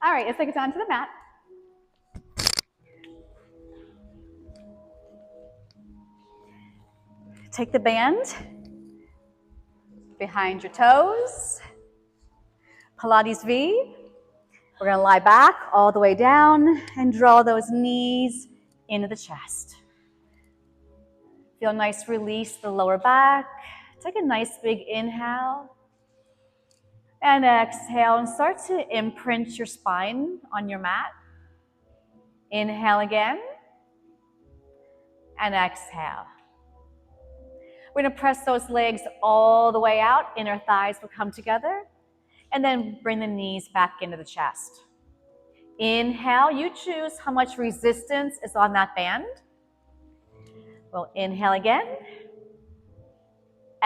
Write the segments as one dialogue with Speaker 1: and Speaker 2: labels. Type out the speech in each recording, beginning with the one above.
Speaker 1: All right, let's take it down to the mat. Take the band behind your toes. Pilates V. We're going to lie back all the way down and draw those knees into the chest. Feel nice release the lower back. Take a nice big inhale. And exhale and start to imprint your spine on your mat. Inhale again. And exhale. We're going to press those legs all the way out. Inner thighs will come together. And then bring the knees back into the chest. Inhale, you choose how much resistance is on that band. We'll inhale again.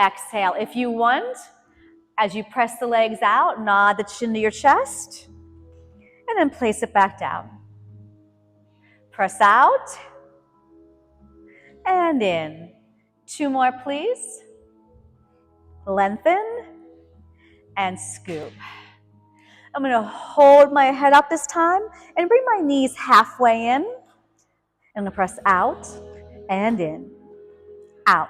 Speaker 1: Exhale. If you want, as you press the legs out, nod the chin to your chest. And then place it back down. Press out. And in. 2 more, please. Lengthen. And scoop. I'm going to hold my head up this time and bring my knees halfway in. I'm going to press out and in. Out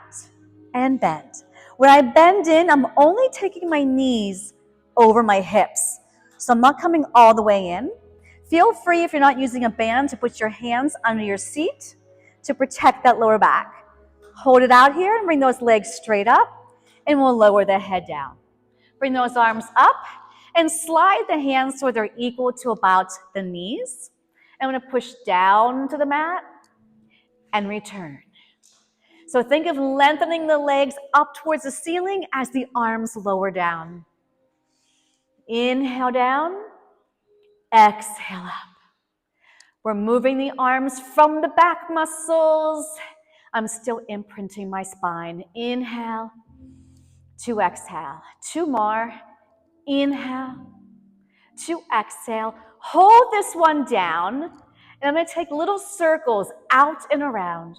Speaker 1: and bend. When I bend in, I'm only taking my knees over my hips. So I'm not coming all the way in. Feel free, if you're not using a band, to put your hands under your seat to protect that lower back. Hold it out here and bring those legs straight up, and we'll lower the head down. Bring those arms up and slide the hands so they're equal to about the knees. I'm going to push down to the mat and return. So think of lengthening the legs up towards the ceiling as the arms lower down. Inhale down, exhale up. We're moving the arms from the back muscles. I'm still imprinting my spine. Inhale to exhale. 2 more. Inhale to exhale. Hold this one down. And I'm going to take little circles out and around.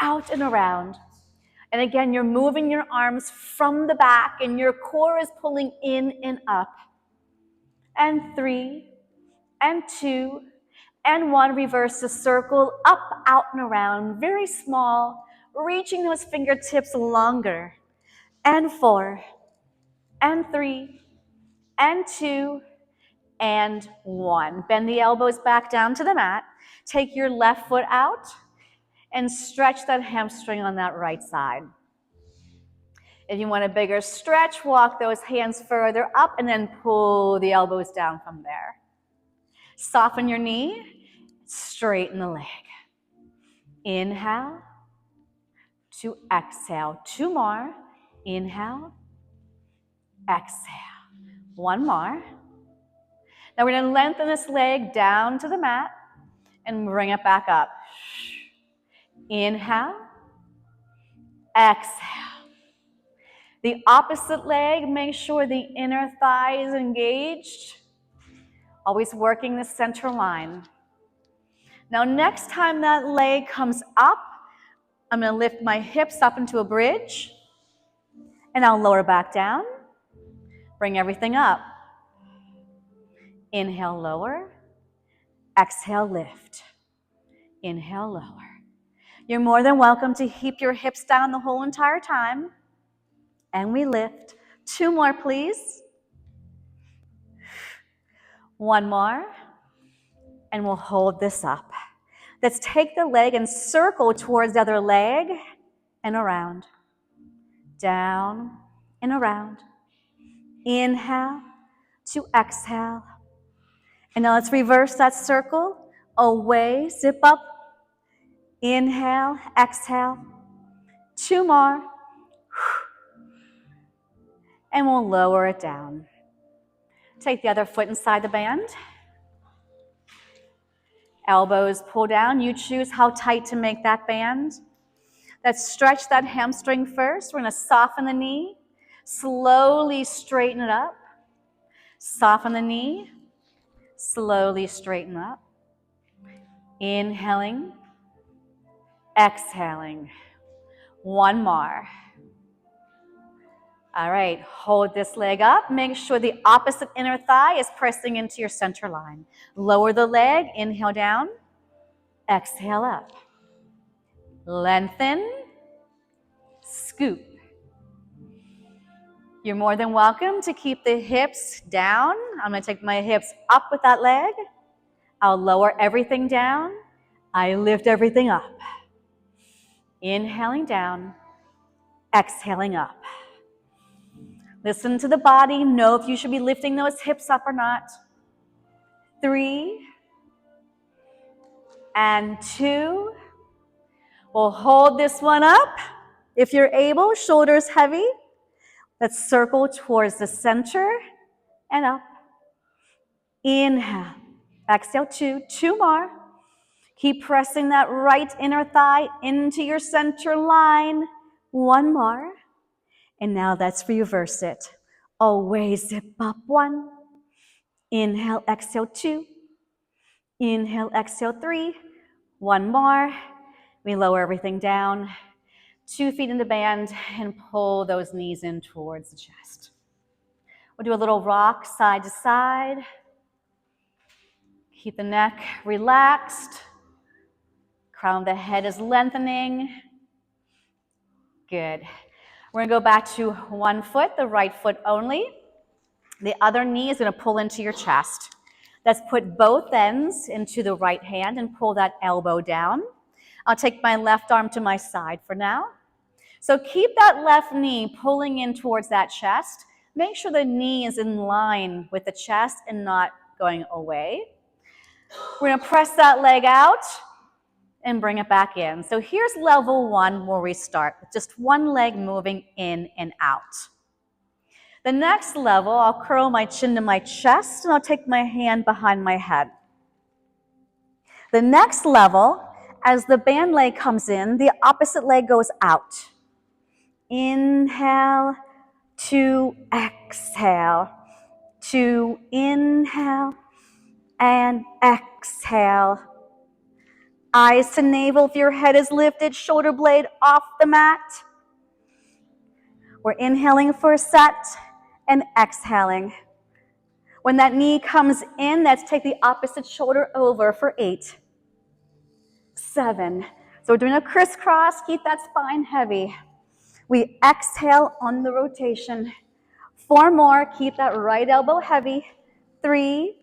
Speaker 1: Out and around. And again, you're moving your arms from the back and your core is pulling in and up. And 3, and 2, and 1. Reverse the circle, up, out, and around. Very small, reaching those fingertips longer. And 4, and 3, and 2, and 1. Bend the elbows back down to the mat. Take your left foot out and stretch that hamstring on that right side. If you want a bigger stretch, walk those hands further up and then pull the elbows down from there. Soften your knee, straighten the leg. Inhale to exhale. 2 more. Inhale, exhale. 1 more. Now we're going to lengthen this leg down to the mat and bring it back up. Inhale, exhale. The opposite leg, make sure the inner thigh is engaged. Always working the center line. Now next time that leg comes up, I'm going to lift my hips up into a bridge. And I'll lower back down. Bring everything up. Inhale, lower. Exhale, lift. Inhale, lower. You're more than welcome to keep your hips down the whole entire time. And we lift. 2 more, please. 1 more. And we'll hold this up. Let's take the leg and circle towards the other leg and around. Down and around. Inhale to exhale. And now let's reverse that circle. Away, zip up. Inhale, exhale. 2 more. And we'll lower it down. Take the other foot inside the band. Elbows pull down. You choose how tight to make that band. Let's stretch that hamstring first. We're going to soften the knee. Slowly straighten it up. Soften the knee. Slowly straighten up. Inhaling. Exhaling. 1 more. All right, hold this leg up. Make sure the opposite inner thigh is pressing into your center line. Lower the leg, inhale down, exhale up. Lengthen, scoop. You're more than welcome to keep the hips down. I'm going to take my hips up with that leg. I'll lower everything down. I lift everything up. Inhaling down, exhaling up. Listen to the body. Know if you should be lifting those hips up or not. 3 and 2. We'll hold this one up. If you're able, shoulders heavy. Let's circle towards the center and up. Inhale. Exhale, 2. 2 more. Keep pressing that right inner thigh into your center line. 1 more. And now let's reverse it. Always zip up. 1. Inhale, exhale, 2. Inhale, exhale, 3. 1 more. We lower everything down. 2 feet in the band and pull those knees in towards the chest. We'll do a little rock side to side. Keep the neck relaxed. Crown of the head is lengthening. Good. We're going to go back to one foot, the right foot only. The other knee is going to pull into your chest. Let's put both ends into the right hand and pull that elbow down. I'll take my left arm to my side for now. So keep that left knee pulling in towards that chest. Make sure the knee is in line with the chest and not going away. We're going to press that leg out and bring it back in. So here's level 1 where we start with just one leg moving in and out. The next level, I'll curl my chin to my chest and I'll take my hand behind my head. The next level, as the band leg comes in, the opposite leg goes out. Inhale, 2, exhale, 2, inhale, and exhale. Eyes to navel if your head is lifted, shoulder blade off the mat. We're inhaling for a set and exhaling. When that knee comes in, let's take the opposite shoulder over for 8, 7. So we're doing a crisscross, keep that spine heavy. We exhale on the rotation. 4 more, keep that right elbow heavy. 3,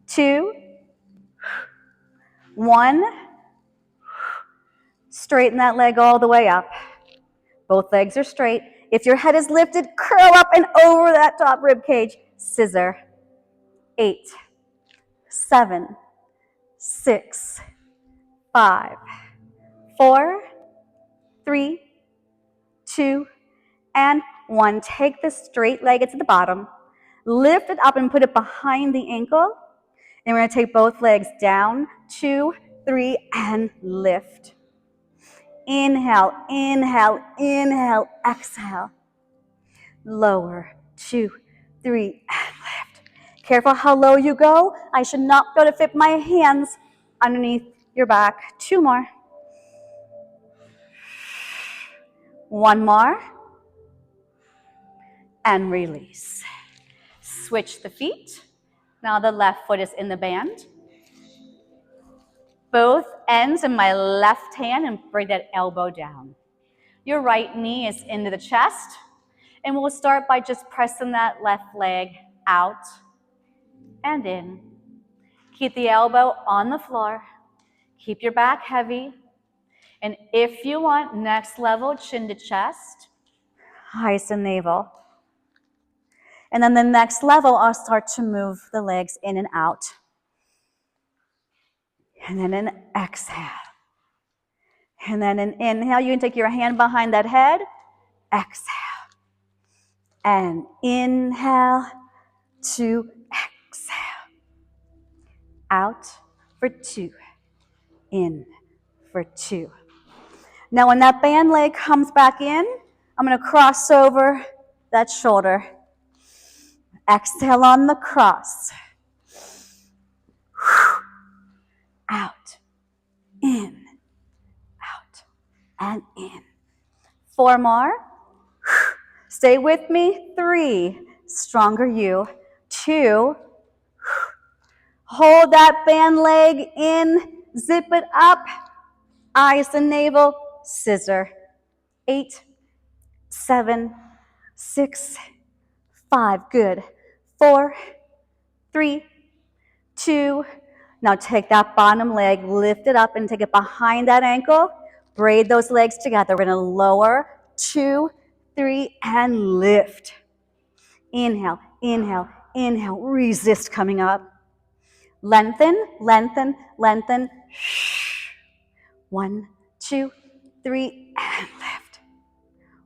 Speaker 1: 2, 1. Straighten that leg all the way up. Both legs are straight. If your head is lifted, curl up and over that top rib cage. Scissor. 8, 7, 6, 5, 4, 3, 2, and 1. Take the straight leg to the bottom. Lift it up and put it behind the ankle. And we're going to take both legs down. 2, 3, and lift. Inhale, inhale, inhale, exhale. Lower, 2, 3, and lift. Careful how low you go. I should not be able to fit my hands underneath your back. 2 more. 1 more. And release. Switch the feet. Now the left foot is in the band. Both ends in my left hand and bring that elbow down. Your right knee is into the chest. And we'll start by just pressing that left leg out and in. Keep the elbow on the floor. Keep your back heavy. And if you want, next level, chin to chest, eyes to navel. And then the next level, I'll start to move the legs in and out. And then an exhale. And then an inhale. You can take your hand behind that head. Exhale. And inhale to exhale. Out for 2. In for 2. Now when that band leg comes back in, I'm going to cross over that shoulder. Exhale on the cross. Out. In. Out. And in. 4 more. Stay with me. 3, stronger you. 2, hold that band leg in, zip it up, eyes and navel, scissor. 8, 7, 6, 5, good. 4, 3, 2, now take that bottom leg, lift it up and take it behind that ankle, braid those legs together. We're gonna lower, 2, 3, and lift. Inhale, inhale, inhale, resist coming up. Lengthen, lengthen, lengthen. 1, 2, 3, and lift.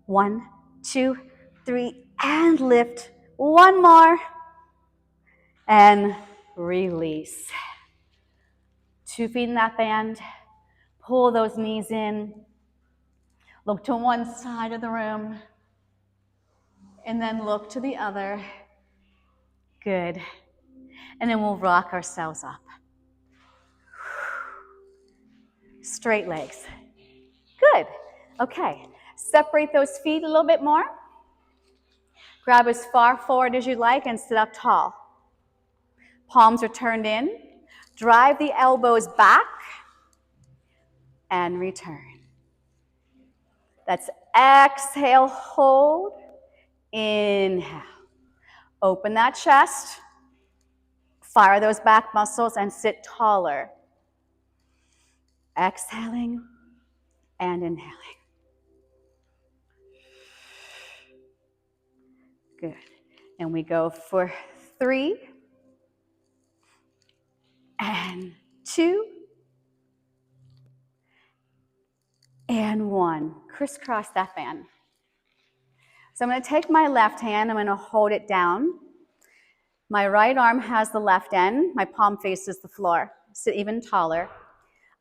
Speaker 1: 1, 2, 3, and lift. One more. And release. 2 feet in that band. Pull those knees in. Look to one side of the room. And then look to the other. Good. And then we'll rock ourselves up. Straight legs. Good. Okay. Separate those feet a little bit more. Grab as far forward as you like and sit up tall. Palms are turned in. Drive the elbows back and return. That's exhale, hold. Inhale. Open that chest. Fire those back muscles and sit taller. Exhaling and inhaling. Good. And we go for 3 and 2 and 1. Crisscross that band. So I'm going to take my left hand, I'm going to hold it down. My right arm has the left end, my palm faces the floor. Sit even taller.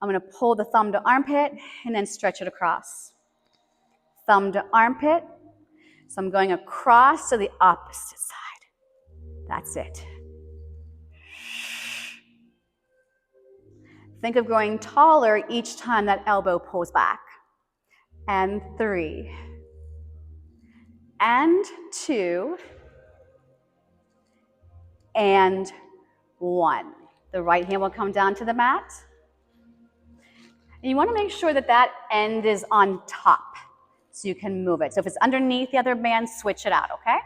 Speaker 1: I'm going to pull the thumb to armpit and then stretch it across. Thumb to armpit. So I'm going across to the opposite side. That's it. Think of going taller each time that elbow pulls back. And 3. And 2. And 1. The right hand will come down to the mat. And you want to make sure that that end is on top so you can move it. So if it's underneath the other band, switch it out, okay?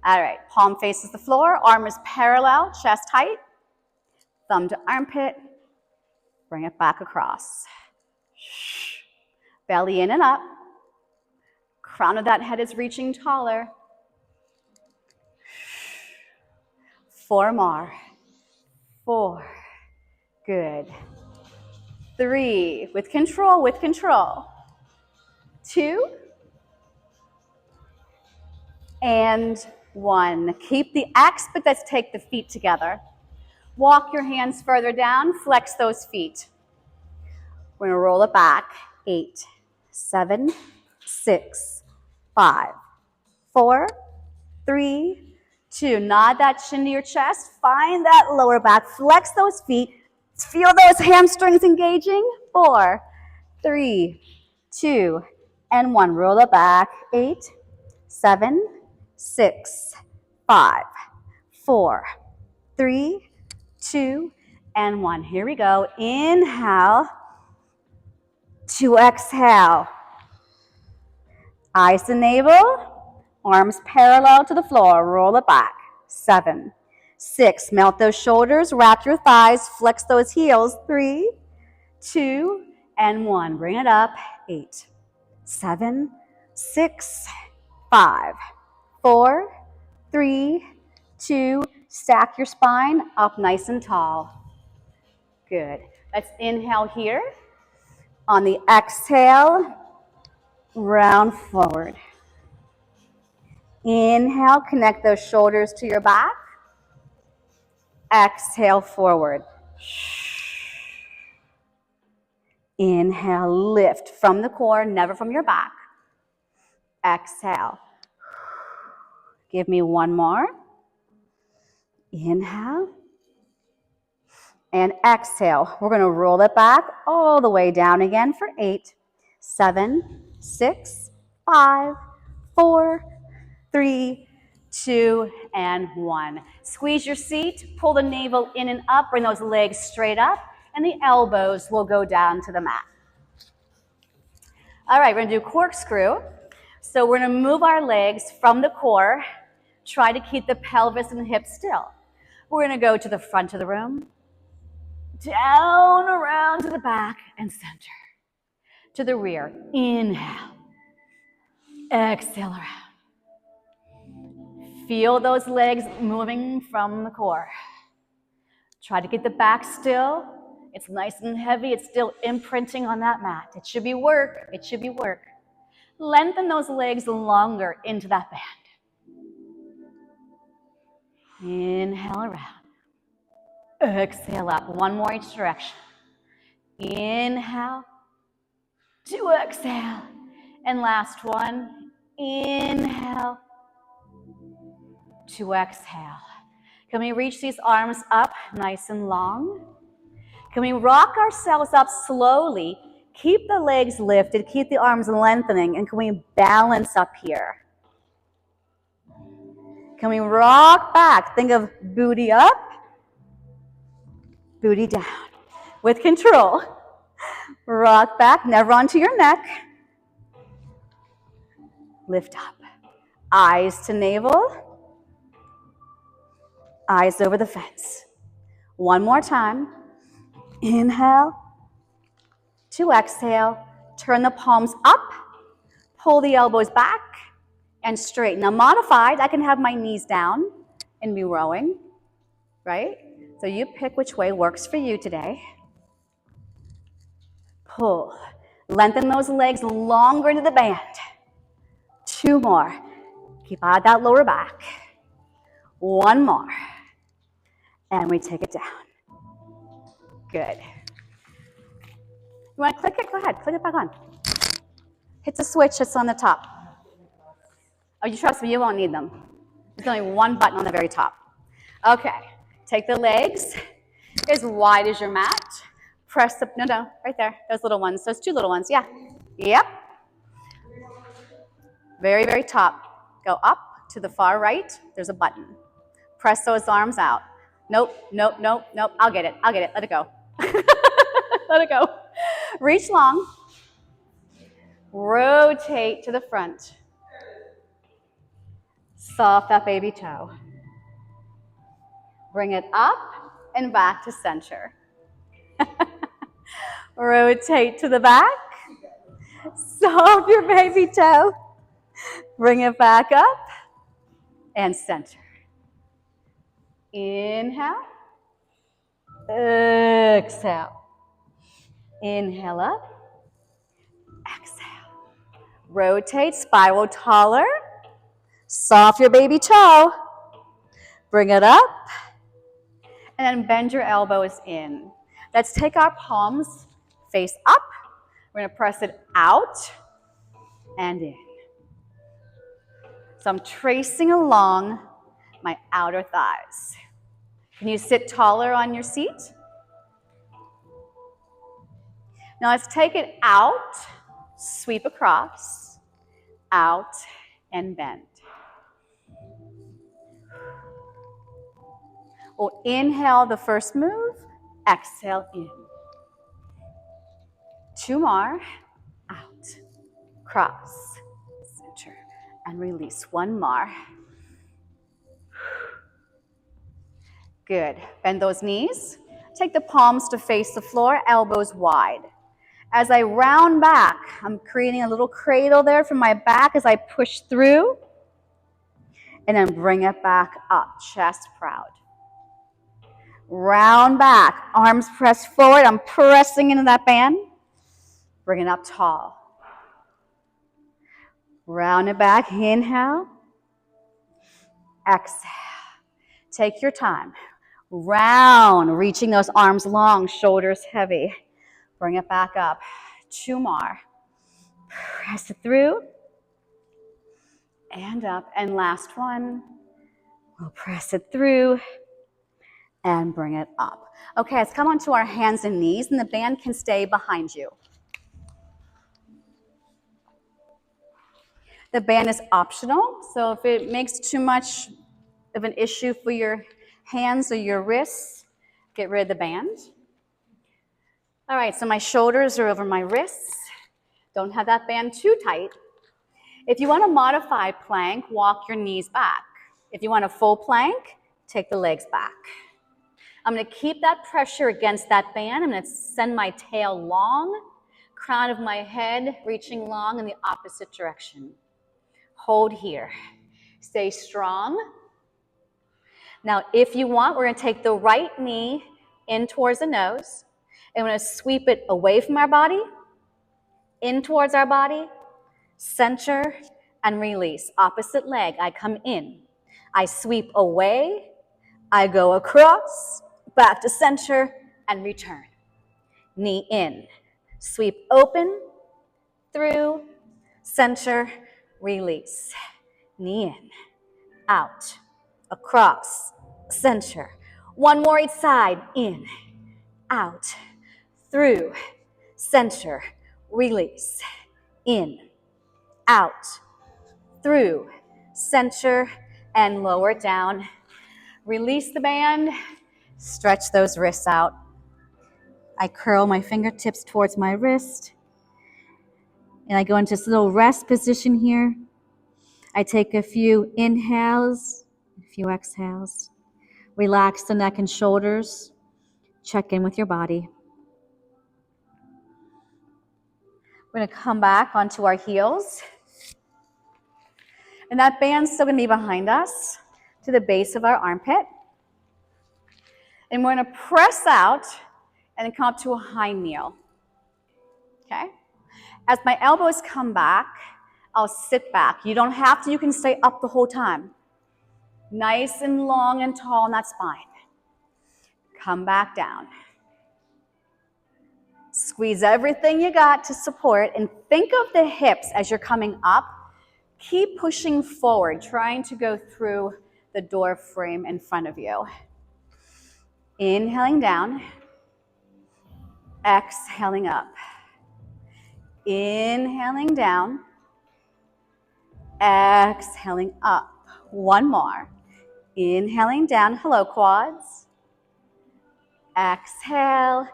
Speaker 1: All right, palm faces the floor, arm is parallel, chest height, thumb to armpit, bring it back across. Belly in and up. Crown of that head is reaching taller. 4 more. 4. Good. 3. With control, with control. 2. And 1. Keep the X, but let's take the feet together. Walk your hands further down. Flex those feet. We're going to roll it back. 8, 7, 6, 5, 4, 3, 2. Nod that chin to your chest. Find that lower back. Flex those feet. Feel those hamstrings engaging. 4, 3, 2, and 1. Roll it back. 8, 7, 6, 5, 4, 3, 2, and 1. Here we go. Inhale to exhale. Eyes to navel, arms parallel to the floor. Roll it back. 7, 6. Melt those shoulders, wrap your thighs, flex those heels. 3, 2, and 1. Bring it up. 8, 7, 6, 5, 4, 3, 2. Stack your spine up nice and tall. Good. Let's inhale here. On the exhale, round forward. Inhale, connect those shoulders to your back. Exhale, forward. Inhale, lift from the core, never from your back. Exhale. Give me 1 more. Inhale. And exhale. We're going to roll it back all the way down again for 8, 7, 6, 5, 4, 3, 2, and 1. Squeeze your seat, pull the navel in and up, bring those legs straight up, and the elbows will go down to the mat. All right, we're gonna do corkscrew. So we're gonna move our legs from the core, try to keep the pelvis and the hips still. We're gonna go to the front of the room, down around to the back and center. To the rear, inhale, exhale around. Feel those legs moving from the core. Try to get the back still. It's nice and heavy. It's still imprinting on that mat. It should be work. It should be work. Lengthen those legs longer into that band. Inhale around. Exhale up. One more each direction. Inhale to exhale. And last one. Inhale to exhale. Can we reach these arms up nice and long? Can we rock ourselves up slowly? Keep the legs lifted, keep the arms lengthening, and can we balance up here? Can we rock back? Think of booty up, booty down. With control. Rock back, never onto your neck. Lift up. Eyes to navel. Eyes over the fence. One more time. Inhale to exhale. Turn the palms up. Pull the elbows back and straighten. Now modified, I can have my knees down and be rowing, right? So you pick which way works for you today. Pull. Lengthen those legs longer into the band. 2 more. Keep out that lower back. 1 more. And we take it down. Good. You want to click it? Go ahead. Click it back on. Hit the switch that's on the top. Oh, you trust me, you won't need them. There's only one button on the very top. Okay. Take the legs as wide as your mat. Press the, no, right there. Those little ones. Those 2 little ones. Yeah. Yep. Very, very top. Go up to the far right. There's a button. Press those arms out. Nope, nope, nope, nope. I'll get it. I'll get it. Let it go. Let it go. Reach long. Rotate to the front. Soft that baby toe. Bring it up and back to center. Rotate to the back. Soft your baby toe. Bring it back up and center. Inhale. Exhale. Inhale up. Exhale. Rotate, spiral taller. Soft your baby toe. Bring it up. And then bend your elbows in. Let's take our palms face up. We're going to press it out and in. So I'm tracing along my outer thighs. Can you sit taller on your seat? Now let's take it out, sweep across, out, and bend. We'll inhale the first move, exhale in. 2 more, out, cross, center, and release. 1 more. Good. Bend those knees. Take the palms to face the floor, elbows wide. As I round back, I'm creating a little cradle there from my back as I push through, and then bring it back up, chest proud. Round back, arms pressed forward. I'm pressing into that band. Bring it up tall. Round it back, inhale. Exhale. Take your time. Round, reaching those arms long, shoulders heavy. Bring it back up. 2 more. Press it through. And up. And last one. We'll press it through and bring it up. Okay, let's come onto our hands and knees, and the band can stay behind you. The band is optional, so if it makes too much of an issue for your hands or your wrists, get rid of the band. All right, so my shoulders are over my wrists. Don't have that band too tight. If you want to modify plank, walk your knees back. If you want a full plank, take the legs back. I'm going to keep that pressure against that band. I'm going to send my tail long, crown of my head reaching long in the opposite direction. Hold here. Stay strong. Now, if you want, we're going to take the right knee in towards the nose, and we're going to sweep it away from our body, in towards our body, center, and release. Opposite leg, I come in. I sweep away, I go across, back to center, and return. Knee in. Sweep open, through, center, release. Knee in, out, across, center. One more each side, in, out, through, center, release. In, out, through, center, and lower down. Release the band, stretch those wrists out. I curl my fingertips towards my wrist, and I go into this little rest position here. I take a few inhales, a few exhales. Relax the neck and shoulders. Check in with your body. We're going to come back onto our heels. And that band's still going to be behind us to the base of our armpit. And we're going to press out and then come up to a high kneel. Okay? As my elbows come back, I'll sit back. You don't have to, you can stay up the whole time. Nice and long and tall in that spine. Come back down. Squeeze everything you got to support, and think of the hips as you're coming up. Keep pushing forward, trying to go through the door frame in front of you. Inhaling down, exhaling up. Inhaling down, exhaling up. One more. Inhaling down, hello quads. Exhale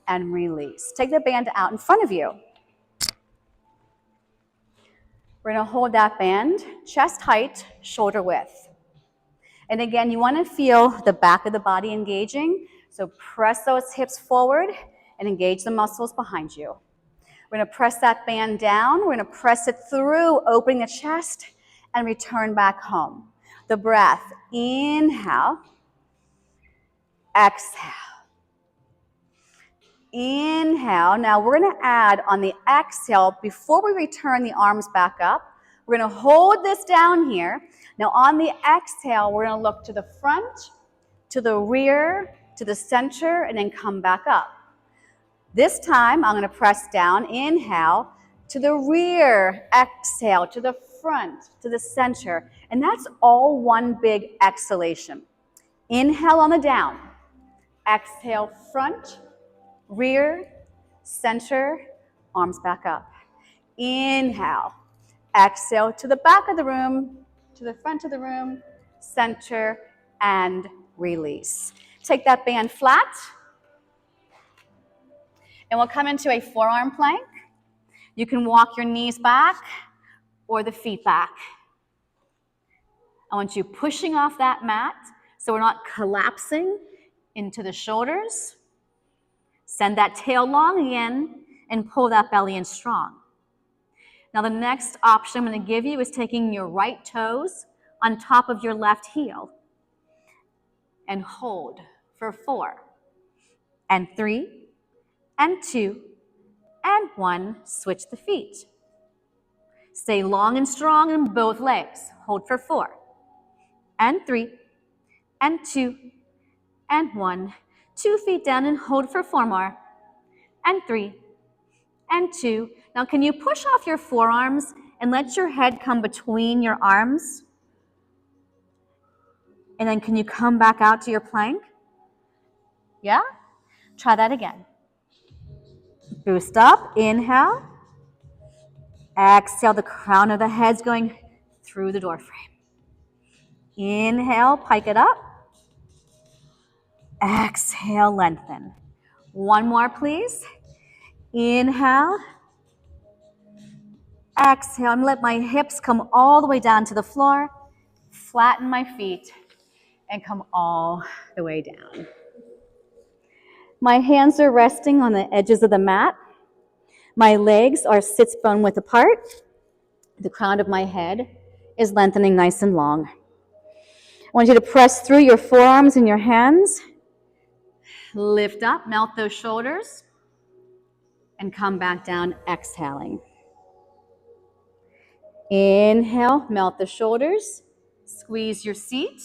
Speaker 1: and release. Take the band out in front of you. We're going to hold that band, chest height, shoulder width. And again, you want to feel the back of the body engaging, so press those hips forward and engage the muscles behind you. We're going to press that band down. We're going to press it through, opening the chest, and return back home. The breath, inhale, exhale. Inhale. Now we're going to add on the exhale, before we return the arms back up, we're going to hold this down here. Now on the exhale, we're going to look to the front, to the rear, to the center, and then come back up. This time, I'm going to press down, inhale, to the rear, exhale, to the front, to the center. And that's all one big exhalation. Inhale on the down. Exhale, front, rear, center, arms back up. Inhale. Exhale to the back of the room, to the front of the room, center, and release. Take that band flat. And we'll come into a forearm plank. You can walk your knees back or the feet back. I want you pushing off that mat so we're not collapsing into the shoulders. Send that tail long again and pull that belly in strong. Now the next option I'm going to give you is taking your right toes on top of your left heel. And hold for 4, and 3, and 2, and 1. Switch the feet. Stay long and strong in both legs. Hold for 4, and 3, and 2, and 1. 2 feet down and hold for 4 more, and 3, and 2. Now can you push off your forearms and let your head come between your arms? And then can you come back out to your plank? Yeah? Try that again. Boost up, inhale, Exhale, the crown of the head's going through the door frame. Inhale, pike it up. Exhale, lengthen. One more, please. Inhale. Exhale, and let my hips come all the way down to the floor. Flatten my feet and come all the way down. My hands are resting on the edges of the mat. My legs are sits bone width apart. The crown of my head is lengthening nice and long. I want you to press through your forearms and your hands. Lift up, melt those shoulders, and come back down, exhaling. Inhale, melt the shoulders, squeeze your seat,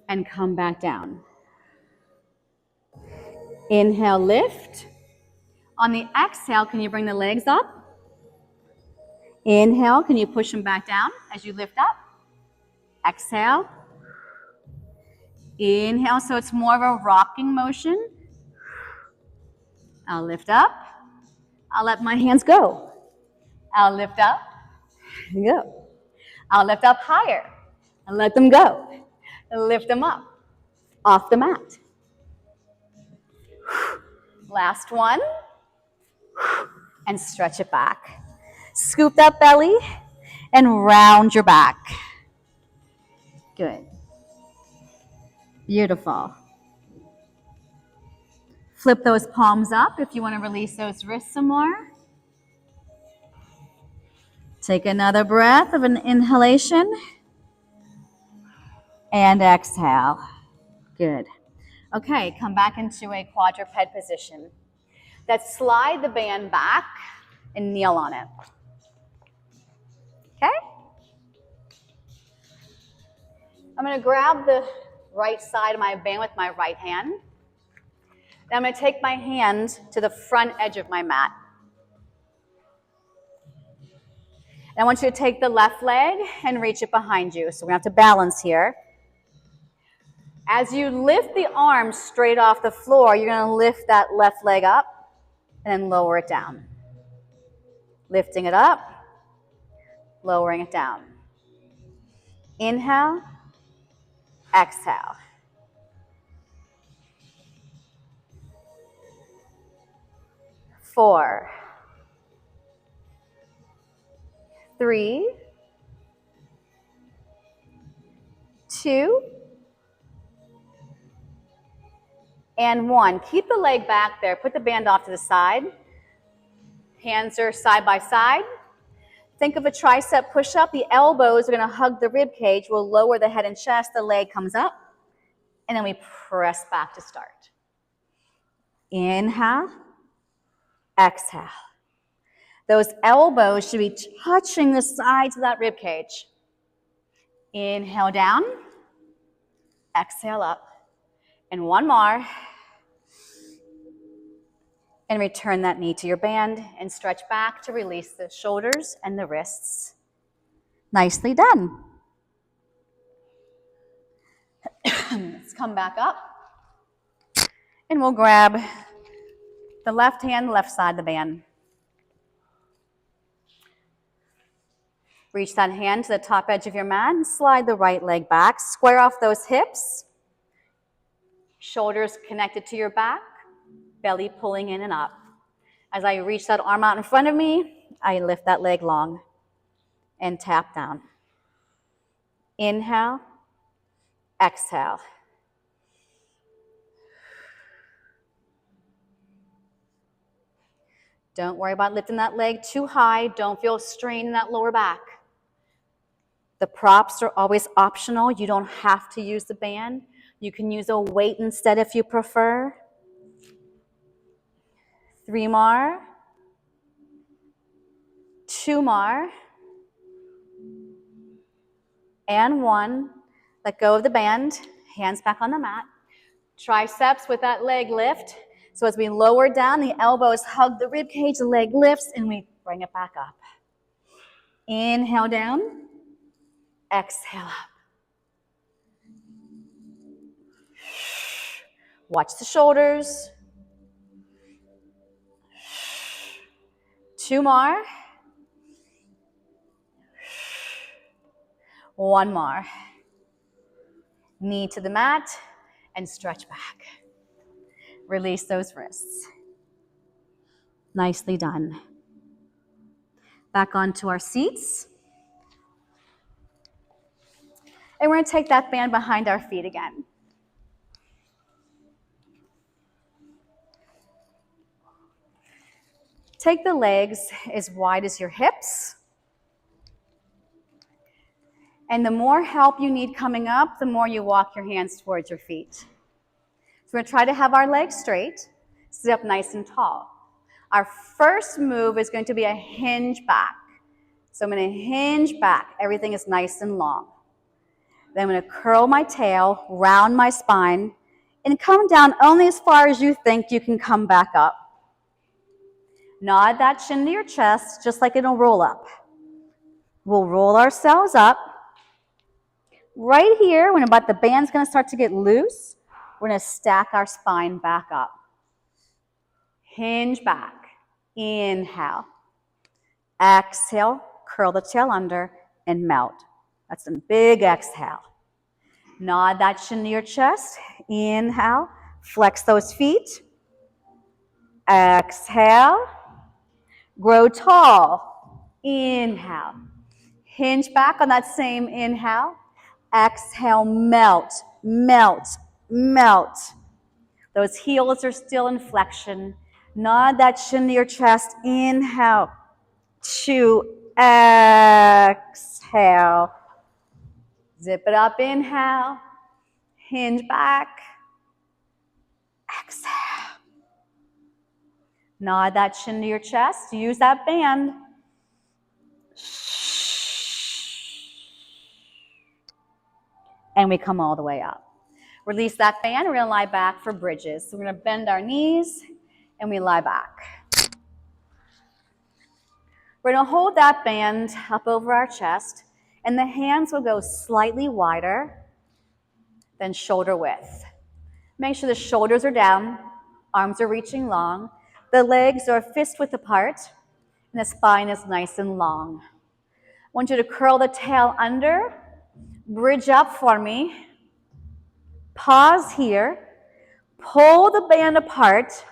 Speaker 1: and come back down. Inhale, lift. On the exhale, can you bring the legs up? Inhale, can you push them back down as you lift up? Exhale. Inhale, so it's more of a rocking motion. I'll lift up. I'll let my hands go. I'll lift up. Go. I'll lift up higher and let them go. Lift them up off the mat. Last one. And stretch it back. Scoop that belly and round your back. Good. Beautiful. Flip those palms up if you want to release those wrists some more. Take another breath of an inhalation. And exhale. Good. Okay, come back into a quadruped position. Let's slide the band back and kneel on it. Okay? I'm going to grab the right side of my band with my right hand. Then I'm going to take my hand to the front edge of my mat. And I want you to take the left leg and reach it behind you. So we're going to have to balance here. As you lift the arms straight off the floor, you're going to lift that left leg up and then lower it down. Lifting it up, lowering it down. Inhale, exhale. Four, 3, 2, and 1. Keep the leg back there. Put the band off to the side. Hands are side by side. Think of a tricep push-up. The elbows are going to hug the rib cage. We'll lower the head and chest. The leg comes up. And then we press back to start. Inhale. Exhale. Those elbows should be touching the sides of that rib cage. Inhale down. Exhale up. And one more. And return that knee to your band and stretch back to release the shoulders and the wrists. Nicely done. Let's come back up. And we'll grab the left hand, left side of the band. Reach that hand to the top edge of your mat and slide the right leg back. Square off those hips. Shoulders connected to your back. Belly pulling in and up. As I reach that arm out in front of me, I lift that leg long and tap down. Inhale, exhale. Don't worry about lifting that leg too high. Don't feel strain in that lower back. The props are always optional. You don't have to use the band. You can use a weight instead if you prefer. 3 more. 2 more. And 1. Let go of the band. Hands back on the mat. Triceps with that leg lift. So as we lower down, the elbows hug the rib cage, the leg lifts, and we bring it back up. Inhale down. Exhale up. Watch the shoulders. 2 more. One more. Knee to the mat and stretch back. Release those wrists. Nicely done. Back onto our seats. And we're going to take that band behind our feet again. Take the legs as wide as your hips. And the more help you need coming up, the more you walk your hands towards your feet. So we're going to try to have our legs straight, sit up nice and tall. Our first move is going to be a hinge back. So I'm going to hinge back. Everything is nice and long. Then I'm going to curl my tail, round my spine, and come down only as far as you think you can come back up. Nod that chin to your chest, just like it'll roll up. We'll roll ourselves up. Right here, when about the band's going to start to get loose, we're going to stack our spine back up. Hinge back. Inhale. Exhale, curl the tail under, and melt. That's a big exhale. Nod that chin to your chest. Inhale. Flex those feet. Exhale. Grow tall. Inhale. Hinge back on that same inhale. Exhale, melt, melt, melt. Those heels are still in flexion. Nod that chin to your chest. Inhale. 2. Exhale. Zip it up. Inhale. Hinge back. Exhale. Nod that chin to your chest. Use that band. And we come all the way up. Release that band. We're going to lie back for bridges. So we're going to bend our knees and we lie back. We're going to hold that band up over our chest, and the hands will go slightly wider than shoulder width. Make sure the shoulders are down, arms are reaching long, the legs are fist width apart, and the spine is nice and long. I want you to curl the tail under, bridge up for me, pause here, pull the band apart.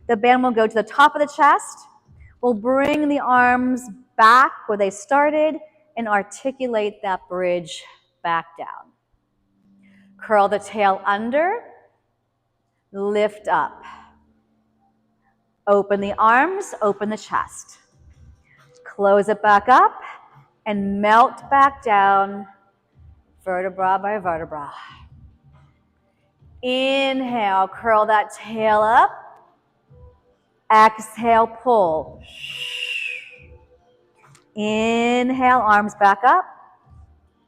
Speaker 1: The band will go to the top of the chest. We'll bring the arms back where they started and articulate that bridge back down. Curl the tail under, lift up. Open the arms, open the chest. Close it back up and melt back down, vertebra by vertebra. Inhale, curl that tail up. Exhale, pull. Inhale, arms back up.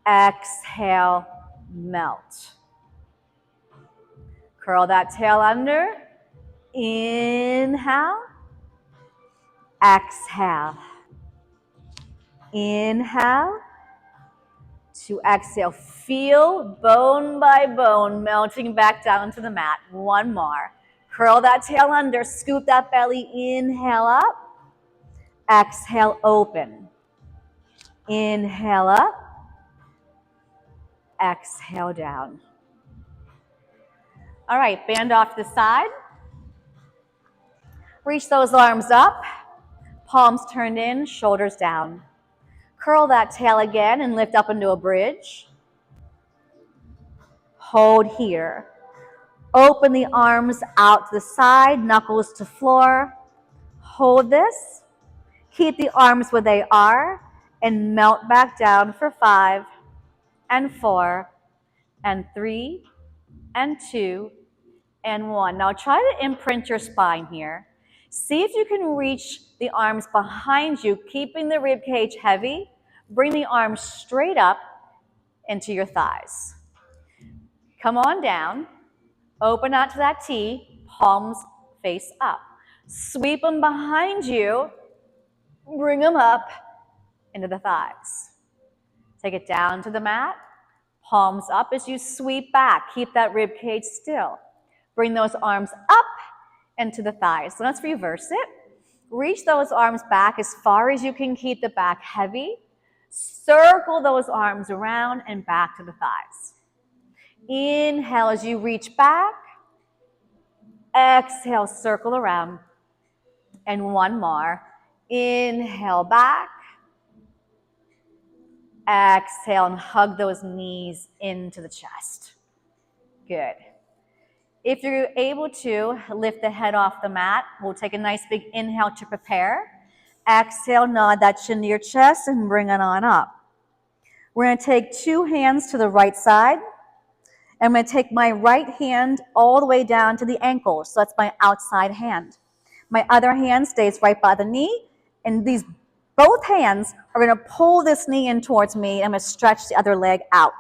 Speaker 1: Exhale, melt. Curl that tail under. Inhale. Exhale. Inhale. To exhale. Feel bone by bone melting back down to the mat. One more. Curl that tail under. Scoop that belly. Inhale up. Exhale, open. Inhale up. Exhale down. All right, band off to the side. Reach those arms up. Palms turned in, shoulders down. Curl that tail again and lift up into a bridge. Hold here. Open the arms out to the side, knuckles to floor. Hold this. Keep the arms where they are and melt back down for 5 and 4 and 3 and 2 and 1. Now try to imprint your spine here. See if you can reach the arms behind you, keeping the rib cage heavy. Bring the arms straight up into your thighs. Come on down. Open out to that T, palms face up. Sweep them behind you. Bring them up into the thighs. Take it down to the mat. Palms up as you sweep back. Keep that rib cage still. Bring those arms up into the thighs. So let's reverse it. Reach those arms back as far as you can. Keep the back heavy. Circle those arms around and back to the thighs. Inhale as you reach back. Exhale, circle around. And one more. Inhale back. Exhale and hug those knees into the chest. Good. If you're able to, lift the head off the mat. We'll take a nice big inhale to prepare. Exhale, nod that chin to your chest and bring it on up. We're going to take two hands to the right side. I'm going to take my right hand all the way down to the ankle. So that's my outside hand. My other hand stays right by the knee. And these both hands are going to pull this knee in towards me. I'm going to stretch the other leg out.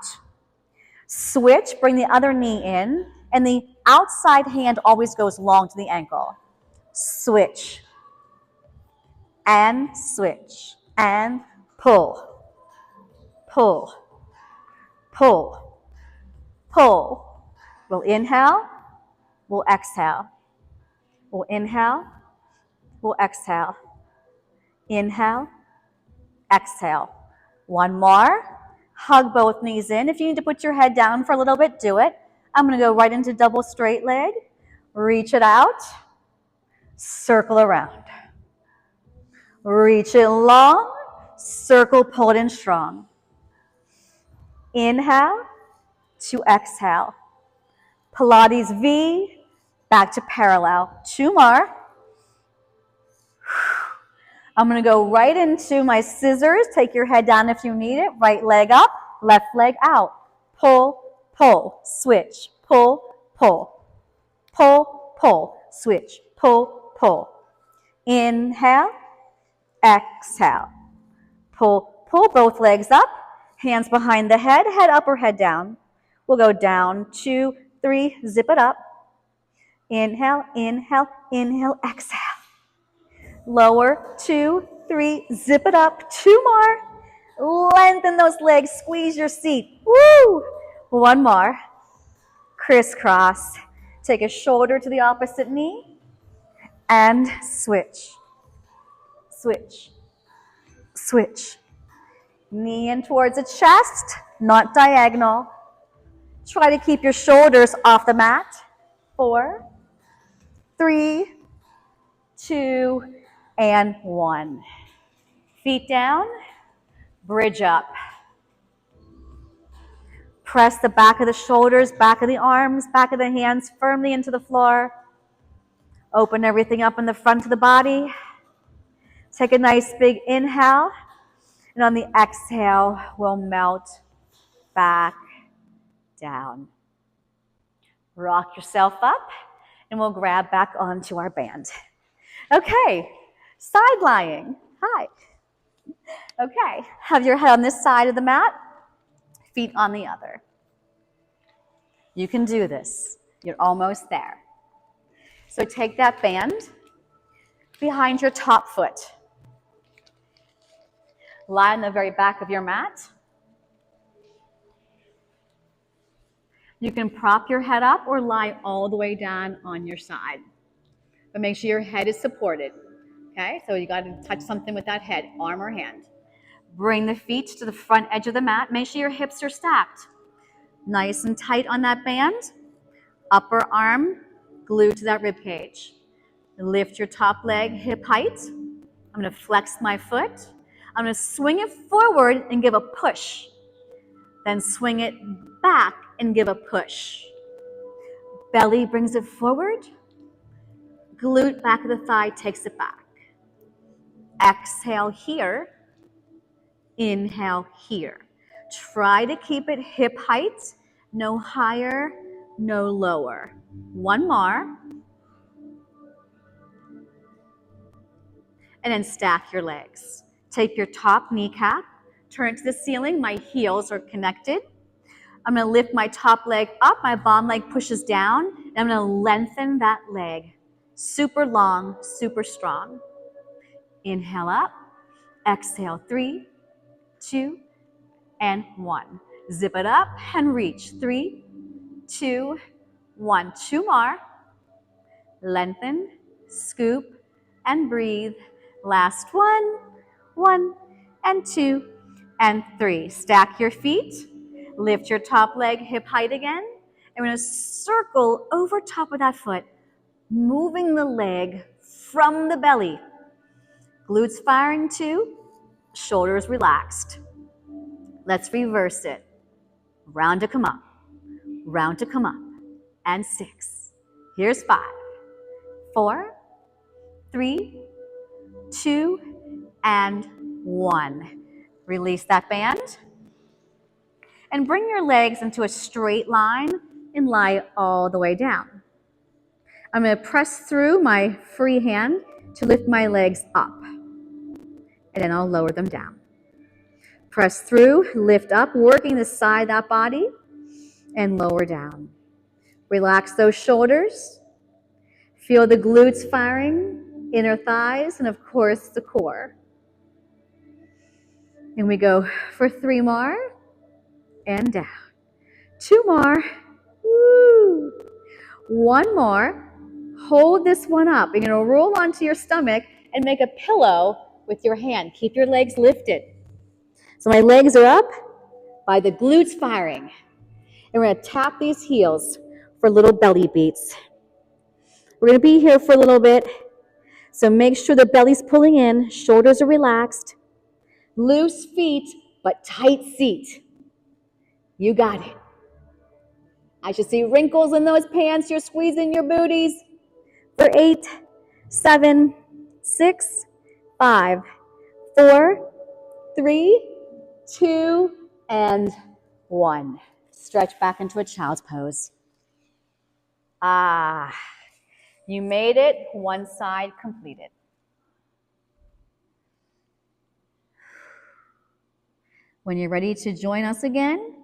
Speaker 1: Switch, bring the other knee in. And the outside hand always goes long to the ankle. Switch. And switch. And pull. Pull. Pull. Pull. We'll inhale. We'll exhale. We'll inhale. We'll exhale. Inhale. Exhale. One more. Hug both knees in. If you need to put your head down for a little bit, do it. I'm going to go right into double straight leg. Reach it out. Circle around. Reach it long. Circle, pull it in strong. Inhale to exhale. Pilates V, back to parallel. Two more. I'm going to go right into my scissors. Take your head down if you need it. Right leg up, left leg out. Pull, pull, switch. Pull, pull. Pull, pull, switch. Pull, pull. Inhale, exhale. Pull, pull both legs up. Hands behind the head, head up or head down. We'll go down, 2, 3, zip it up. Inhale, inhale, inhale, exhale. Lower, 2, 3, zip it up. Two more. Lengthen those legs, squeeze your seat. Woo! One more. Crisscross. Take a shoulder to the opposite knee and switch. Switch. Switch. Knee in towards the chest, not diagonal. Try to keep your shoulders off the mat. 4, 3, 2, and 1. Feet down, bridge up. Press the back of the shoulders, back of the arms, back of the hands firmly into the floor. Open everything up in the front of the body. Take a nice big inhale. And on the exhale, we'll melt back down. Rock yourself up, and we'll grab back onto our band. Okay, side lying. Hi. Okay, have your head on this side of the mat, feet on the other. You can do this. You're almost there. So take that band behind your top foot. Lie on the very back of your mat. You can prop your head up or lie all the way down on your side. But make sure your head is supported. Okay, so you got to touch something with that head, arm or hand. Bring the feet to the front edge of the mat. Make sure your hips are stacked. Nice and tight on that band. Upper arm glued to that rib cage. Lift your top leg hip height. I'm going to flex my foot. I'm going to swing it forward and give a push. Then swing it back and give a push. Belly brings it forward. Glute back of the thigh takes it back. Exhale here. Inhale here. Try to keep it hip height. No higher, no lower. One more. And then stack your legs. Take your top kneecap, turn it to the ceiling. My heels are connected. I'm going to lift my top leg up. My bottom leg pushes down. And I'm going to lengthen that leg. Super long, super strong. Inhale up. Exhale, 3, 2, and 1. Zip it up and reach. 3, 2, 1. Two more. Lengthen, scoop, and breathe. Last one, 1, and 2, and 3. Stack your feet. Lift your top leg hip height again. And we're going to circle over top of that foot, moving the leg from the belly. Glutes firing 2, shoulders relaxed. Let's reverse it. Round to come up, round to come up, and 6. Here's 5, 4, 3, 2, and 1. Release that band. And bring your legs into a straight line and lie all the way down. I'm going to press through my free hand to lift my legs up. And then I'll lower them down. Press through, lift up, working the side of that body, and lower down. Relax those shoulders. Feel the glutes firing, inner thighs, and of course the core. And we go for 3 more, and down. 2 more. Woo. 1 more. Hold this one up. You're going to roll onto your stomach and make a pillow with your hand. Keep your legs lifted. So my legs are up by the glutes firing. And we're going to tap these heels for little belly beats. We're going to be here for a little bit. So make sure the belly's pulling in, shoulders are relaxed. Loose feet, but tight seat. You got it. I should see wrinkles in those pants. You're squeezing your booties. For 8, 7, 6, 5, 4, 3, 2, and 1. Stretch back into a child's pose. You made it. One side completed. When you're ready to join us again,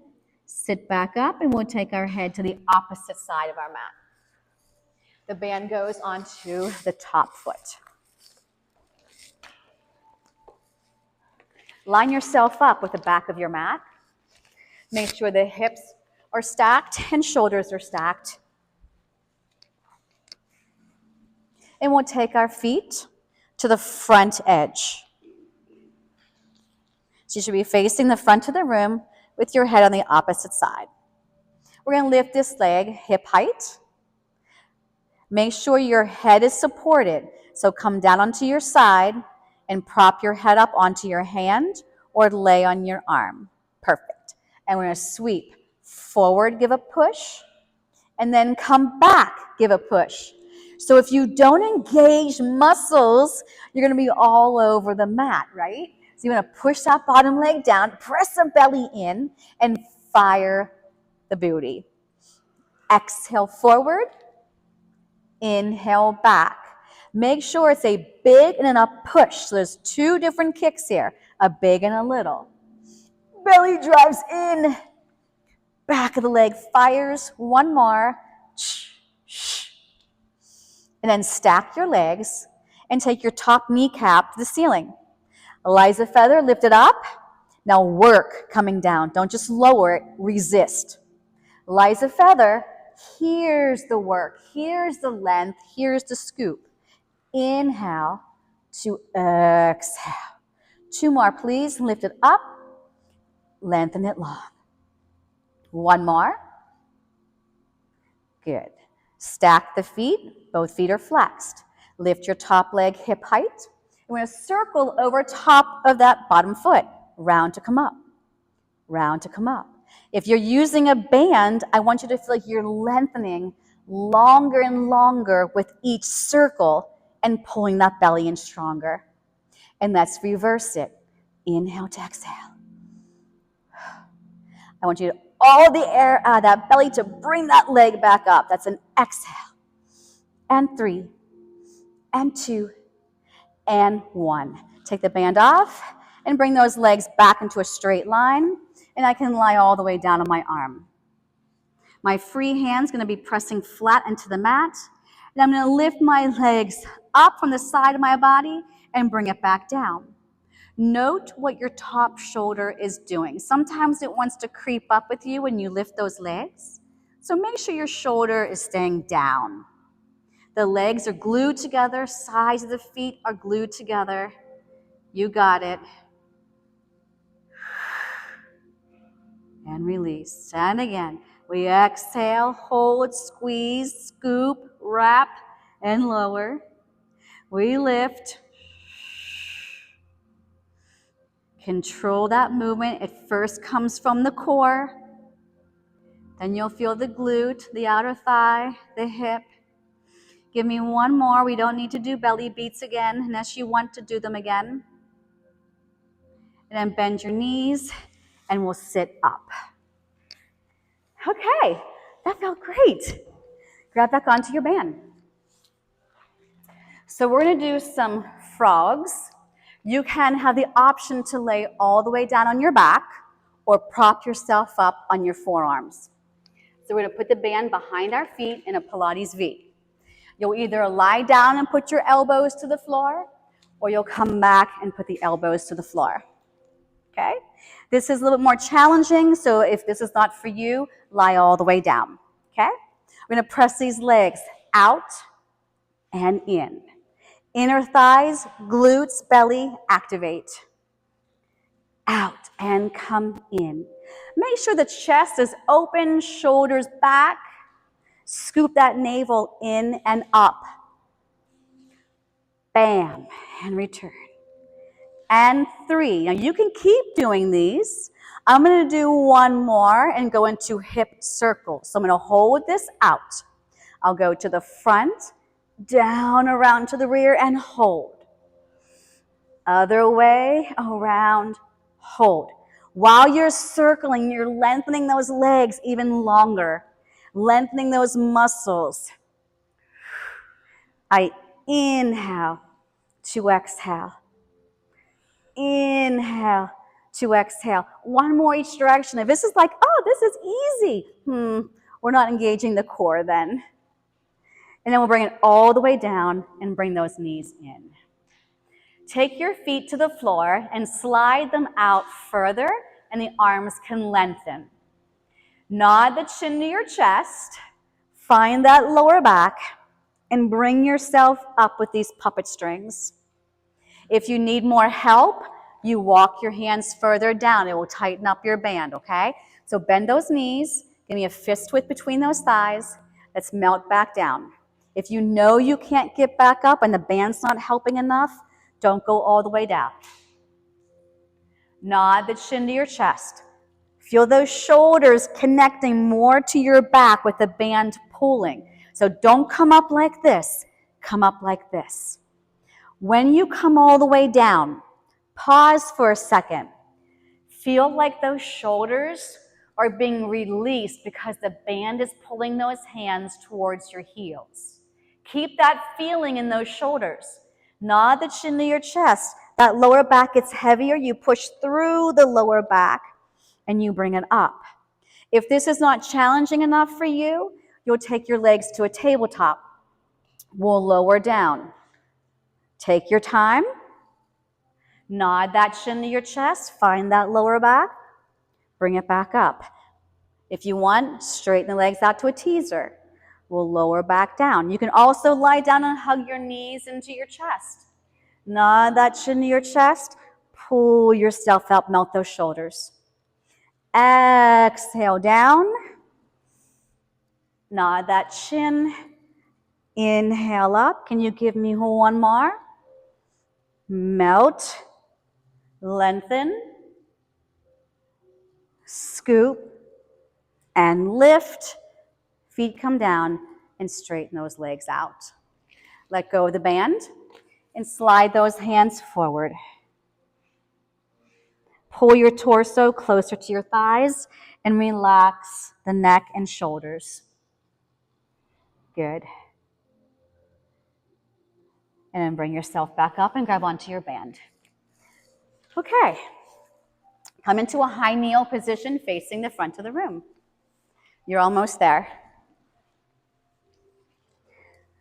Speaker 1: sit back up and we'll take our head to the opposite side of our mat. The band goes onto the top foot. Line yourself up with the back of your mat. Make sure the hips are stacked and shoulders are stacked. And we'll take our feet to the front edge. So you should be facing the front of the room with your head on the opposite side. We're going to lift this leg hip height. Make sure your head is supported. So come down onto your side and prop your head up onto your hand or lay on your arm. Perfect. And we're going to sweep forward, give a push, and then come back, give a push. So if you don't engage muscles, you're going to be all over the mat, right? So you want to push that bottom leg down, press the belly in, and fire the booty. Exhale forward. Inhale back. Make sure it's a big and then a push. So there's 2 different kicks here, a big and a little. Belly drives in. Back of the leg fires. 1 more. And then stack your legs and take your top kneecap to the ceiling. Eliza feather, lift it up. Now work coming down. Don't just lower it, resist. Eliza feather, here's the work. Here's the length. Here's the scoop. Inhale to exhale. 2 more, please. Lift it up. Lengthen it long. 1 more. Good. Stack the feet. Both feet are flexed. Lift your top leg hip height. We're going to circle over top of that bottom foot. Round to come up. Round to come up. If you're using a band, I want you to feel like you're lengthening longer and longer with each circle and pulling that belly in stronger. And let's reverse it. Inhale to exhale. I want you to all the air out of that belly to bring that leg back up. That's an exhale. And 3, and 2, and 1. Take the band off and bring those legs back into a straight line. And I can lie all the way down on my arm. My free hand's going to be pressing flat into the mat. And I'm going to lift my legs up from the side of my body and bring it back down. Note what your top shoulder is doing. Sometimes it wants to creep up with you when you lift those legs. So make sure your shoulder is staying down. The legs are glued together. Sides of the feet are glued together. You got it. and release. And again, we exhale, hold, squeeze, scoop, wrap, and lower. We lift. Control that movement. It first comes from the core. Then you'll feel the glute, the outer thigh, the hip. Give me one more. We don't need to do belly beats again unless you want to do them again. And then bend your knees and we'll sit up. Okay, that felt great. Grab back onto your band. So we're going to do some frogs. You can have the option to lay all the way down on your back or prop yourself up on your forearms. So we're going to put the band behind our feet in a Pilates V. You'll either lie down and put your elbows to the floor, or you'll come back and put the elbows to the floor. Okay? This is a little bit more challenging, so if this is not for you, lie all the way down. Okay? We're going to press these legs out and in. Inner thighs, glutes, belly, activate. Out and come in. Make sure the chest is open, shoulders back. Scoop that navel in and up. Bam, and return. And 3. Now you can keep doing these. I'm going to do one more and go into hip circles. So I'm going to hold this out. I'll go to the front, down around to the rear, and hold. Other way, around, hold. While you're circling, you're lengthening those legs even longer, lengthening those muscles. I inhale to exhale. Inhale to exhale. One more each direction. If this is like, oh, this is easy, we're not engaging the core then. And then we'll bring it all the way down and bring those knees in. Take your feet to the floor and slide them out further, and the arms can lengthen. Nod the chin to your chest. Find that lower back and bring yourself up with these puppet strings. If you need more help, you walk your hands further down. It will tighten up your band, okay? So bend those knees. Give me a fist width between those thighs. Let's melt back down. If you know you can't get back up and the band's not helping enough, don't go all the way down. Nod the chin to your chest. Feel those shoulders connecting more to your back with the band pulling. So don't come up like this. Come up like this. When you come all the way down, pause for a second. Feel like those shoulders are being released because the band is pulling those hands towards your heels. Keep that feeling in those shoulders. Nod the chin to your chest. That lower back gets heavier. You push through the lower back and you bring it up. If this is not challenging enough for you, you'll take your legs to a tabletop. We'll lower down. Take your time. Nod that chin to your chest. Find that lower back. Bring it back up. If you want, straighten the legs out to a teaser. We'll lower back down. You can also lie down and hug your knees into your chest. Nod that chin to your chest. Pull yourself up, melt those shoulders. Exhale down. Nod that chin. Inhale up. Can you give me one more? Melt. Lengthen. Scoop. And lift. Feet come down and straighten those legs out. Let go of the band and slide those hands forward. Pull your torso closer to your thighs and relax the neck and shoulders. Good. And then bring yourself back up and grab onto your band. Okay. Come into a high kneel position facing the front of the room. You're almost there.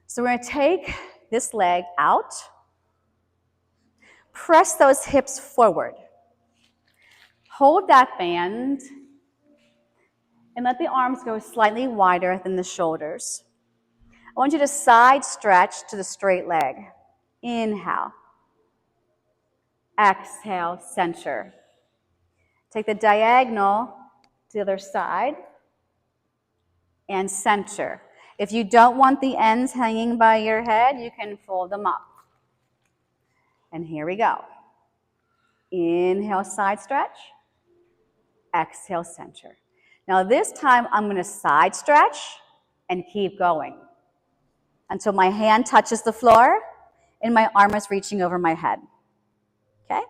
Speaker 1: So we're going to take this leg out. Press those hips forward. Hold that band and let the arms go slightly wider than the shoulders. I want you to side stretch to the straight leg. Inhale. Exhale, center. Take the diagonal To the other side. And center. If you don't want the ends hanging by your head, you can fold them up. And here we go. Inhale, side stretch. Exhale, center. Now this time, I'm going to side stretch and keep going until my hand touches the floor and my arm is reaching over my head. Okay?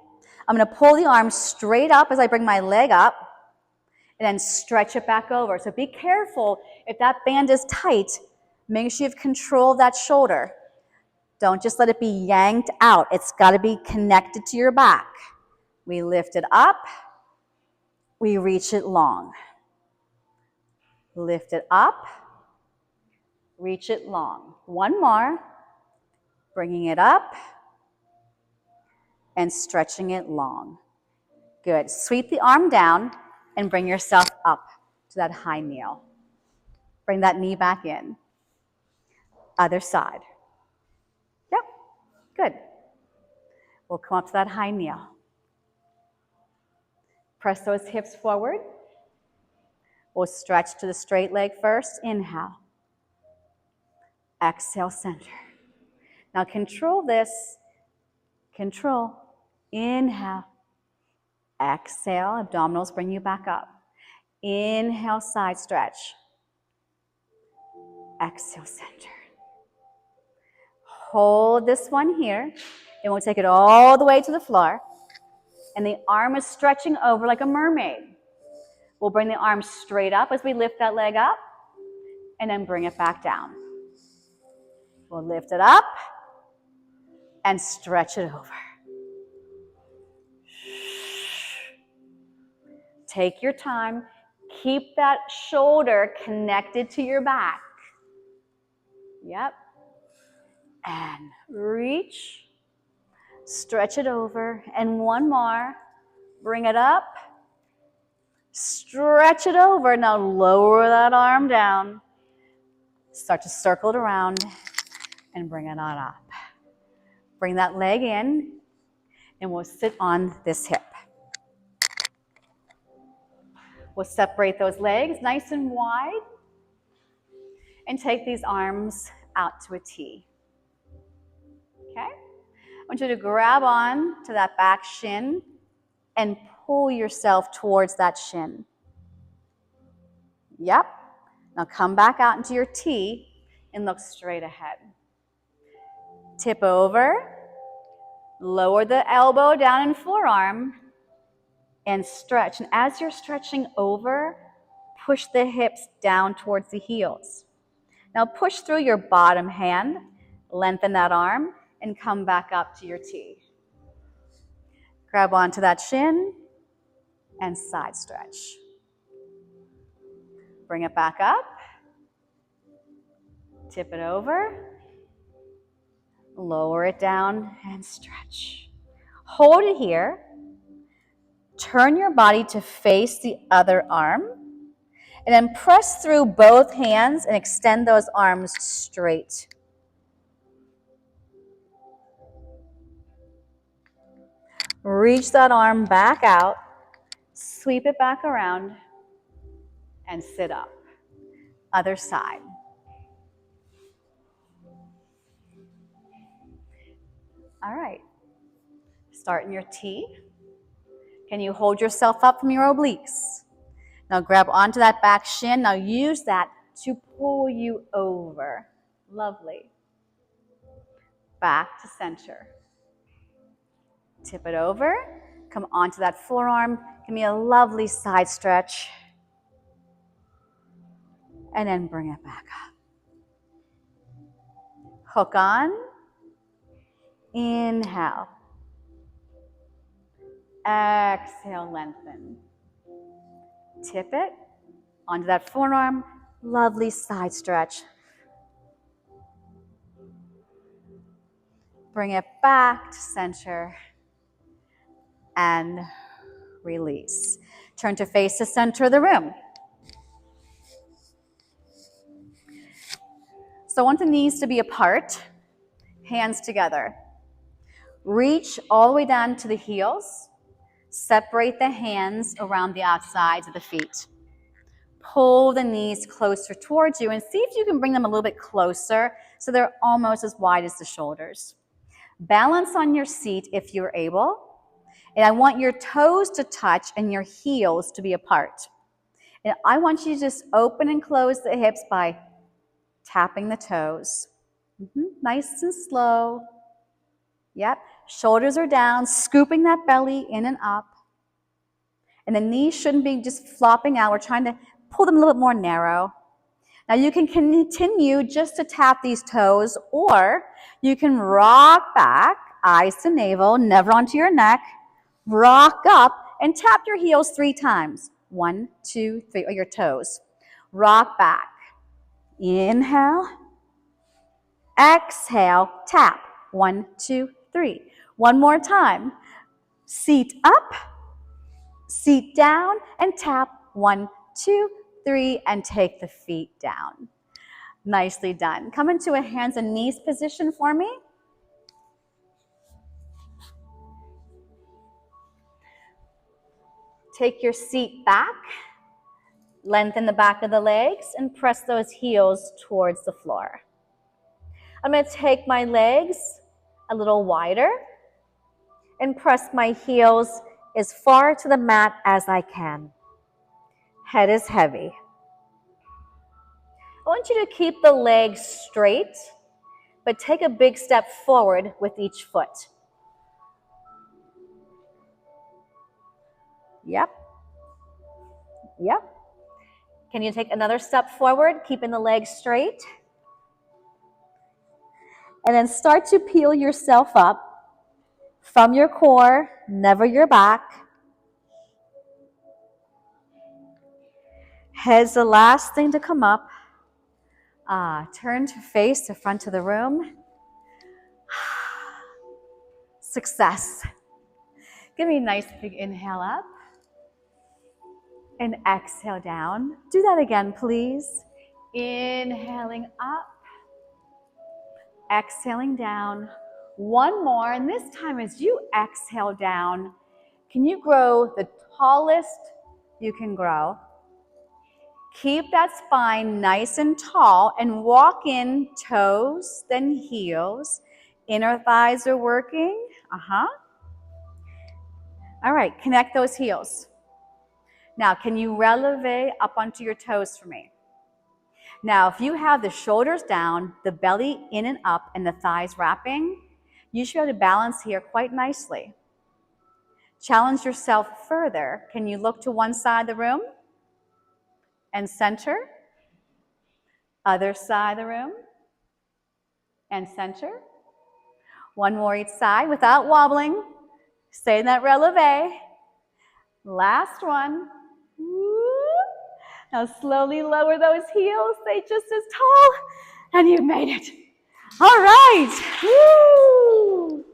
Speaker 1: I'm going to pull the arm straight up as I bring my leg up and then stretch it back over. So be careful if that band is tight. Make sure you have control of that shoulder. Don't just let it be yanked out. It's got to be connected to your back. We lift it up. We reach it long. Lift it up. Reach it long. One more. Bringing it up and stretching it long. Good. Sweep the arm down and bring yourself up to that high kneel. Bring that knee back in. Other side. Yep. Good. We'll come up to that high kneel. Press those hips forward. We'll stretch to the straight leg first. Inhale. Exhale, center. Now control this. Control. Inhale. Exhale. Abdominals bring you back up. Inhale, side stretch. Exhale, center. Hold this one here. And we'll take it all the way to the floor. And the arm is stretching over like a mermaid. We'll bring the arm straight up as we lift that leg up. And then bring it back down. We'll lift it up and stretch it over. Take your time. Keep that shoulder connected to your back. Yep. And reach. Stretch it over. And one more. Bring it up. Stretch it over. Now lower that arm down. Start to circle it around and bring it on up. Bring that leg in and we'll sit on this hip. We'll separate those legs nice and wide and take these arms out to a T. Okay? I want you to grab on to that back shin and pull yourself towards that shin. Yep. Now come back out into your T and look straight ahead. Tip over, lower the elbow down and forearm, and stretch. And as you're stretching over, push the hips down towards the heels. Now push through your bottom hand, lengthen that arm, and come back up to your T. Grab onto that shin and side stretch. Bring it back up. Tip it over. Lower it down and stretch. Hold it here. Turn your body to face the other arm. And then press through both hands and extend those arms straight. Reach that arm back out. Sweep it back around. And sit up. Other side. All right. Start in your T. Can you hold yourself up from your obliques? Now grab onto that back shin. Now use that to pull you over. Lovely. Back to center. Tip it over. Come onto that forearm. Give me a lovely side stretch. And then bring it back up. Hook on. Inhale. Exhale, lengthen. Tip it onto that forearm. Lovely side stretch. Bring it back to center. And release. Turn to face the center of the room. So I want the knees to be apart, hands together. Reach all the way down to the heels. Separate the hands around the outsides of the feet. pull the knees closer towards you and see if you can bring them a little bit closer so they're almost as wide as the shoulders. Balance on your seat if you're able. And I want your toes to touch and your heels to be apart. And I want you to just open and close the hips by tapping the toes. Nice and slow. Yep. Shoulders are down, scooping that belly in and up. And the knees shouldn't be just flopping out. We're trying to pull them a little bit more narrow. Now you can continue just to tap these toes, or you can rock back, eyes to navel, never onto your neck, rock up, and tap your heels 3 times. 1, 2, 3, or your toes. Rock back. Inhale. Exhale, tap. 1, 2, 3. One more time. Seat up, seat down, and tap. 1, 2, 3, and take the feet down. Nicely done. Come into a hands and knees position for me. Take your seat back. Lengthen the back of the legs and press those heels towards the floor. I'm going to take my legs a little wider and press my heels as far to the mat as I can. Head is heavy. I want you to keep the legs straight, but take a big step forward with each foot. Yep. Yep. Can you take another step forward, keeping the legs straight? And then start to peel yourself up from your core, never your back. Head's the last thing to come up. Turn to face the front of the room. Success. Give me a nice big inhale up. And exhale down. Do that again, please. Inhaling up. Exhaling down. One more, and this time as you exhale down, can you grow the tallest you can grow? Keep that spine nice and tall and walk in toes, then heels. Inner thighs are working. All right, connect those heels. Now, can you releve up onto your toes for me? Now, if you have the shoulders down, the belly in and up, and the thighs wrapping, you should be able to balance here quite nicely. Challenge yourself further. Can you look to one side of the room and center? Other side of the room and center. One more each side without wobbling. Stay in that releve. Last one. Now slowly lower those heels. Stay just as tall. And you've made it. All right. Woo.